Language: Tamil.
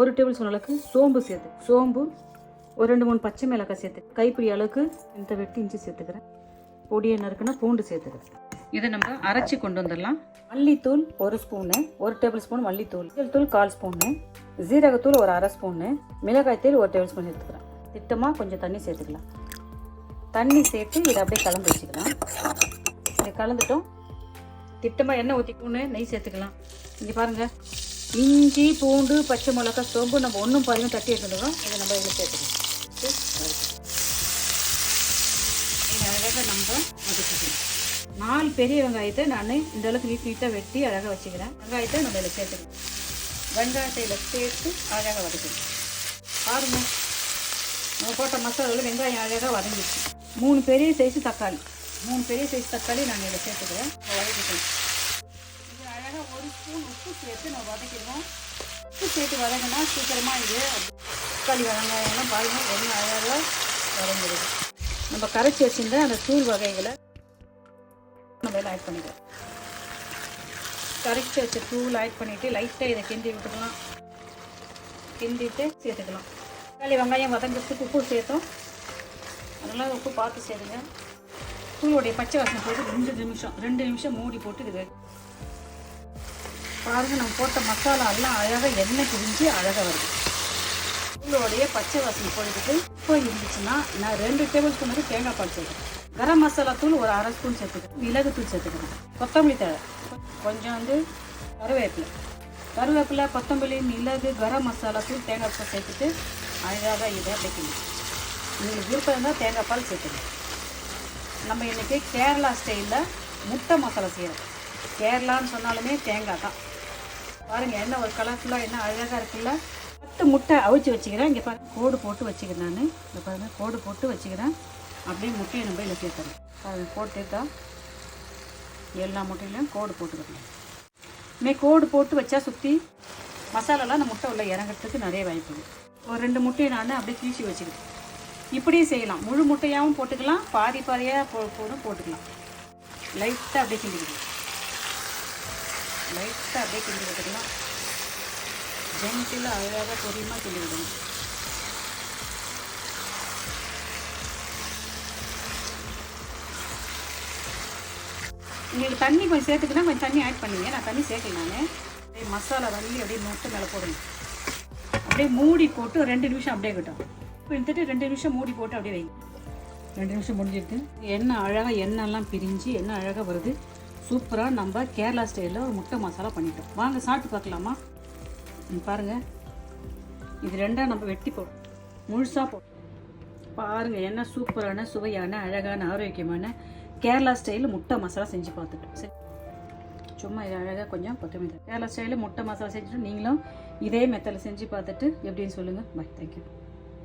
1 டேபிள் ஸ்பூன் அளவுக்கு சோம்பு சேர்த்து, சோம்பு ஒரு 2-3 பச்சை மிளகாய் சேர்த்து, கைப்பிடி அளவுக்கு இந்த வெட்டி இஞ்சி சேர்த்துக்கிறேன், பொடியை நறுக்குனா பூண்டு சேர்த்துக்கிறேன். இதை நம்ம அரைச்சி கொண்டு வந்துடலாம். மல்லித்தூள் 1 ஸ்பூனு, 1 டேபிள் ஸ்பூன் மல்லித்தூள், தூள் 1/4 ஸ்பூனு, ஜீரகத்தூள் ஒரு 1/2 ஸ்பூனு, மிளகாய்த்தூள் 1 டேபிள் ஸ்பூன் சேர்த்துக்கிறேன். திட்டமாக கொஞ்சம் தண்ணி சேர்த்துக்கலாம். தண்ணி சேர்த்து இதை அப்படியே கலந்து வச்சுக்கலாம். இதை கலந்துட்டோம். திட்டமாக எண்ணெய் ஊற்றிக்கொண்டு நெய் சேர்த்துக்கலாம். இங்கே பாருங்கள், இஞ்சி பூண்டு பச்சை மிளகாய் சோம்பு நம்ம ஒன்றும் பாருங்க தட்டி எடுத்துக்கிறோம். இதை நம்ம இதில் சேர்த்துக்கலாம். இதை அழகாக நம்ம வதக்கிக்கலாம். 4 பெரிய வெங்காயத்தை நான் இந்த அளவுக்கு நீட்டாக வெட்டி அழகாக வச்சுக்கிறேன். வெங்காயத்தை நம்ம இதில் சேர்த்துக்கலாம். வெங்காயத்தை இதில் சேர்த்து அழகாக வதக்கணும். பாருங்க, நம்ம போட்ட மசாலாவில் வெங்காயம் அழகாக வதங்கிடுச்சு. 3 பெரிய சைஸு தக்காளி, 3 பெரிய சைஸ் தக்காளி நான் இதில் சேர்த்துக்கிறேன். வதக்கிக்கலாம். இது அழகாக 1 ஸ்பூன் உப்பு சேர்த்து நம்ம வதக்கிடுவோம். உப்பு சேர்த்து வதங்கினா சீக்கிரமாக இது தக்காளி வெங்காயம்லாம் பாருங்கள் எண்ணெய் அழகாக வதங்கிடுது. நம்ம கரைச்சி வச்சுருந்த அந்த தூள் வகைகளை நம்ம இதில் ஆட் பண்ணிக்கலாம். கரைச்சி வச்ச தூள் ஆட் பண்ணிவிட்டு லைட்டாக இதை கிண்டி விட்டுக்கலாம். கிண்டிட்டு சேர்த்துக்கலாம். தக்காளி வெங்காயம் வதங்கிறதுக்கு உப்பு சேர்த்தோம். அதனால் உப்பு பார்த்து சேர்த்துங்க. தூளுடைய பச்சை வாசனை போட்டு 2 நிமிஷம் மூடி போட்டு இது பாருங்கள். நம்ம போட்ட மசாலா எல்லாம் அழகாக எண்ணெய் பிரிஞ்சு அழகாக வருது. தூளுடைய பச்சை வாசனை போயிட்டு இப்போ இருந்துச்சுன்னா நான் 2 டேபிள் ஸ்பூனுக்கு தேங்காய் பால் சேர்த்துக்கிறேன். கரம் மசாலா தூள் ஒரு 1/2 ஸ்பூன் சேர்த்துக்கிறேன். மிளகுத்தூள் சேர்த்துக்கிறேன். கொத்தமல்லி தழை கொஞ்சம் கருவேப்பிலை கொத்தமல்லி மிளகு கரம் மசாலா தூள் தேங்காய் பால் சேர்த்துட்டு அழகாக இதை வைக்கணும். உங்களுக்கு விருப்பம் இருந்தால் தேங்காய் பால் சேர்த்துக்கணும். நம்ம இன்றைக்கி கேரளா ஸ்டைலில் முட்டை மசாலா செய்கிறோம். கேரளான்னு சொன்னாலுமே தேங்காய் தான். பாருங்கள் என்ன ஒரு கலர்ஃபுல்லாக என்ன அழகாக இருக்குல்ல. 10 முட்டை அவிச்சு வச்சுக்கிறேன். இங்கே பாருங்கள் கோடு போட்டு வச்சுக்கிறேன். நான் இங்கே பாருங்கள் கோடு போட்டு வச்சுக்கிறேன். அப்படியே முட்டையை நம்ம இதில் சேர்த்துறேன். பாருங்கள் போட்டுட்டா எல்லா முட்டையிலையும் கோடு போட்டுக்கிறேன். கோடு போட்டு வச்சா சுற்றி மசாலாலாம் அந்த முட்டை உள்ள இறங்கிறதுக்கு நிறைய வாய்ப்பு. ஒரு 2 முட்டையை நான் அப்படியே தீசி வச்சுக்கிறேன். இப்படியும் செய்யலாம். முழு முட்டையாகவும் போட்டுக்கலாம், பாதி பாதியாக போட்டுக்கலாம். லைட்டாக அப்படியே கிண்டிக்கலாம். ஜென்டில் அழகாக பொரியமாக கிண்டி விடணும். உங்களுக்கு தண்ணி கொஞ்சம் சேர்த்துக்கினா கொஞ்சம் தண்ணி ஆட் பண்ணிங்க. நான் தண்ணி சேர்க்கல. நான் மசாலா வள்ளி அப்படியே முட்டை மேலே போடணும். அப்படியே மூடி போட்டு 2 நிமிஷம் அப்படியே கிட்டோம். இப்போ எடுத்துட்டு 2 நிமிஷம் மூடி போட்டு அப்படியே வைங்க. 2 நிமிஷம் முடிஞ்சிருக்கு. எண்ணெய்லாம் பிரிஞ்சு எண்ணெய் அழகாக வருது. சூப்பராக நம்ம கேரளா ஸ்டைலில் ஒரு முட்டை மசாலா பண்ணிட்டோம். வாங்க சாப்பிட்டு பார்க்கலாமா? பாருங்கள், இது 2ஆக நம்ம வெட்டி போட்டோம், முழுசாக போட்டோம். பாருங்கள் என்ன சூப்பரான சுவையான அழகான ஆரோக்கியமான கேரளா ஸ்டைலில் முட்டை மசாலா செஞ்சு பார்த்துட்டோம். சரி, சும்மா இது அழகாக கொஞ்சம் கொத்தமல்லி. கேரளா ஸ்டைலில் முட்டை மசாலா செஞ்சுட்டு நீங்களும் இதே மெத்தடில் செஞ்சு பார்த்துட்டு எப்படின்னு சொல்லுங்கள். Bye, thank you.